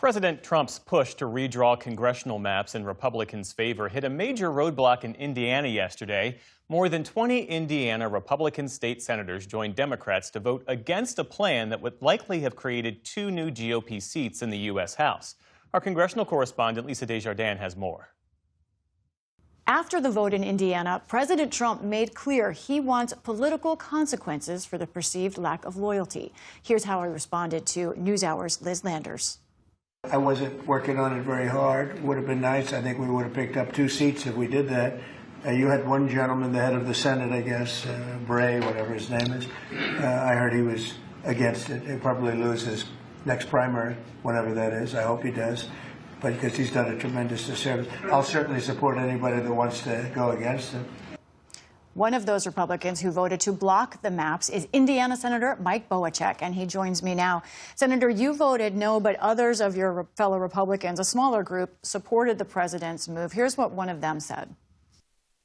President Trump's push to redraw congressional maps in Republicans' favor hit a major roadblock in Indiana yesterday. More than 20 Indiana Republican state senators joined Democrats to vote against a plan that would likely have created two new GOP seats in the U.S. House. Our congressional correspondent Lisa Desjardins has more. After the vote in Indiana, President Trump made clear he wants political consequences for the perceived lack of loyalty. Here's how he responded to NewsHour's Liz Landers. I wasn't working on it very hard. Would have been nice. I think we would have picked up two seats if we did that. You had one gentleman, the head of the Senate, I guess, Bray, whatever his name is. I heard he was against it. He'll probably lose his next primary, whatever that is. I hope he does, but because he's done a tremendous disservice. I'll certainly support anybody that wants to go against it. One of those Republicans who voted to block the maps is Indiana Senator Mike Bohacek, and he joins me now. Senator, you voted no, but others of your fellow Republicans, a smaller group, supported the president's move. Here's what one of them said.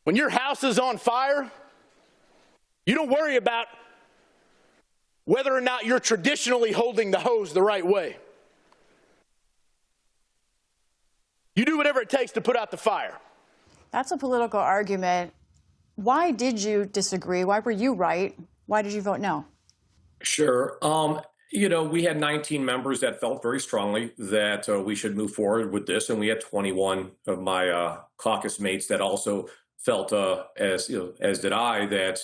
When your house is on fire, you don't worry about whether or not you're traditionally holding the hose the right way. You do whatever it takes to put out the fire. That's a political argument. Why did you disagree? Why were you right? Why did you vote no? Sure. We had 19 members that felt very strongly that we should move forward with this, and we had 21 of my caucus mates that also felt, as did I, that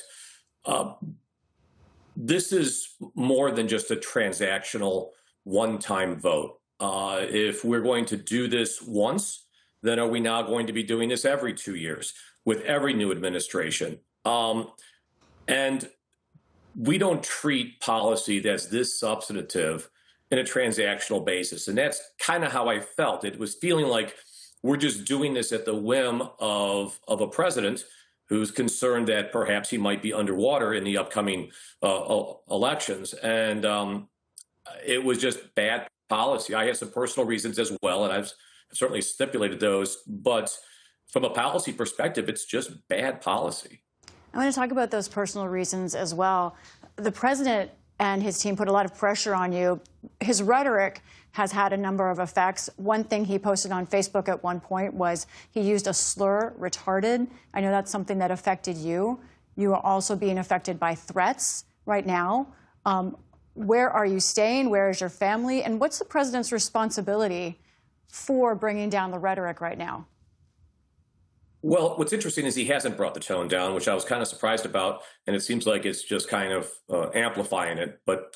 this is more than just a transactional one-time vote. If we're going to do this once, then are we now going to be doing this every 2 years with every new administration? And we don't treat policy that's this substantive in a transactional basis. And that's kind of how I felt. It was feeling like we're just doing this at the whim of a president who's concerned that perhaps he might be underwater in the upcoming elections. And it was just bad policy. I have some personal reasons as well, and I've certainly stipulated those. But from a policy perspective, it's just bad policy. I want to talk about those personal reasons as well. The president and his team put a lot of pressure on you. His rhetoric has had a number of effects. One thing he posted on Facebook at one point was he used a slur, retarded. I know that's something that affected you. You are also being affected by threats right now. Where are you staying? Where is your family? And what's the president's responsibility for bringing down the rhetoric right now? Well, what's interesting is he hasn't brought the tone down, which I was kind of surprised about. And it seems like it's just kind of amplifying it. But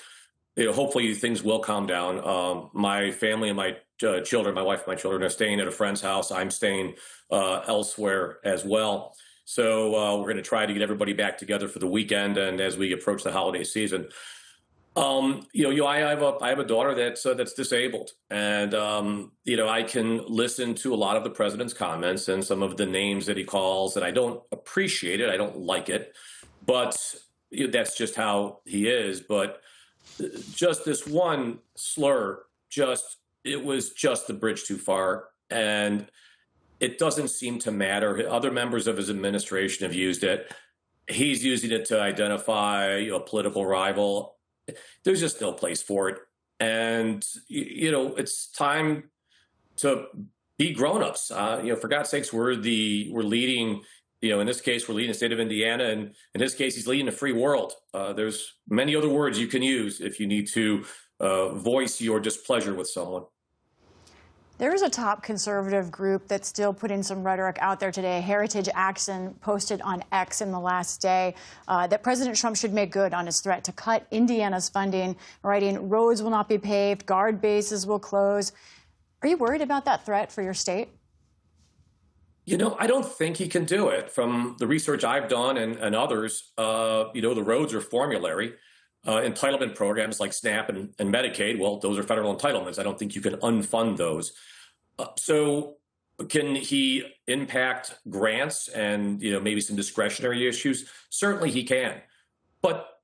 hopefully things will calm down. My family and my children, my wife and my children are staying at a friend's house. I'm staying elsewhere as well. So we're going to try to get everybody back together for the weekend and as we approach the holiday season. I have a daughter that's disabled, and I can listen to a lot of the president's comments and some of the names that he calls, and I don't appreciate it. I don't like it, but that's just how he is. But just this one slur, it was just the bridge too far, and it doesn't seem to matter. Other members of his administration have used it. He's using it to identify a political rival. There's just no place for it. And, it's time to be grown-ups. For God's sakes, we're leading, in this case, we're leading the state of Indiana. And in his case, he's leading the free world. There's many other words you can use if you need to voice your displeasure with someone. There is a top conservative group that's still putting some rhetoric out there today. Heritage Action posted on X in the last day that President Trump should make good on his threat to cut Indiana's funding, writing roads will not be paved, guard bases will close. Are you worried about that threat for your state? I don't think he can do it. From the research I've done and others, the roads are formulary. Entitlement programs like SNAP and Medicaid, well, those are federal entitlements. I don't think you can unfund those. So can he impact grants and, maybe some discretionary issues? Certainly he can. But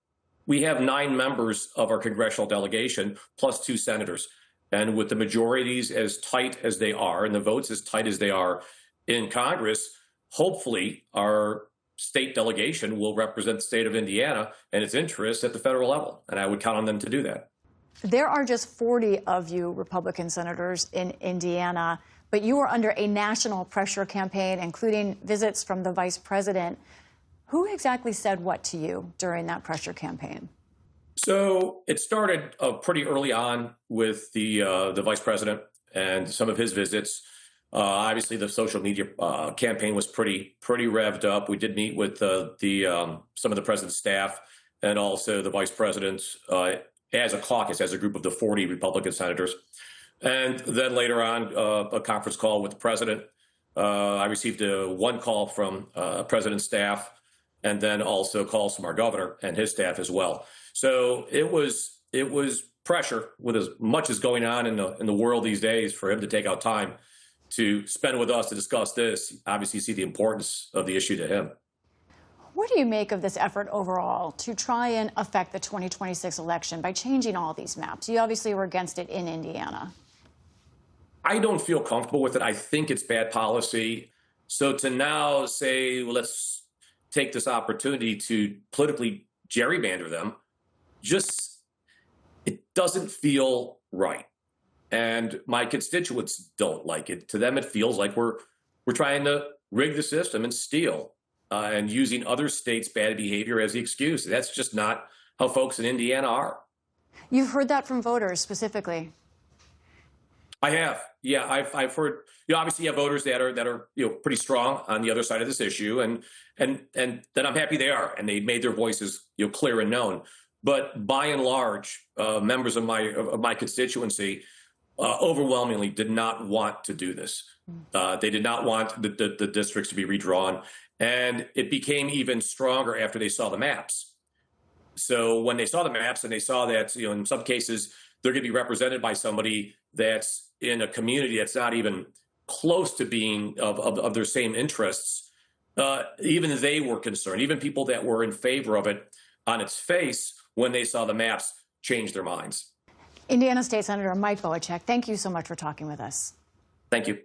we have 9 members of our congressional delegation plus 2 senators. And with the majorities as tight as they are and the votes as tight as they are in Congress, hopefully our state delegation will represent the state of Indiana and its interests at the federal level. And I would count on them to do that. There are just 40 of you Republican senators in Indiana, but you were under a national pressure campaign, including visits from the vice president. Who exactly said what to you during that pressure campaign? So it started pretty early on with the vice president and some of his visits. Obviously, the social media campaign was pretty revved up. We did meet with some of the president's staff and also the vice president as a caucus, as a group of the 40 Republican senators. And then later on, a conference call with the president. I received one call from president's staff, and then also calls from our governor and his staff as well. So it was pressure, with as much as going on in the world these days, for him to take out time to spend with us to discuss this. Obviously, you see the importance of the issue to him. What do you make of this effort overall to try and affect the 2026 election by changing all these maps? You obviously were against it in Indiana. I don't feel comfortable with it. I think it's bad policy. So to now say, well, let's take this opportunity to politically gerrymander them, it doesn't feel right. And my constituents don't like it. To them, it feels like we're trying to rig the system and steal and using other states' bad behavior as the excuse. That's just not how folks in Indiana are. You've heard that from voters specifically. I have. Yeah, I've heard. Obviously, you have voters that are pretty strong on the other side of this issue, and then I'm happy they are, and they made their voices clear and known. But by and large, members of my constituency overwhelmingly did not want to do this. They did not want the districts to be redrawn, and it became even stronger after they saw the maps. So when they saw the maps and they saw that in some cases they're going to be represented by somebody that's in a community that's not even close to being of their same interests, even they were concerned. Even people that were in favor of it on its face, when they saw the maps, changed their minds. Indiana State Senator Mike Bohacek, thank you so much for talking with us. Thank you.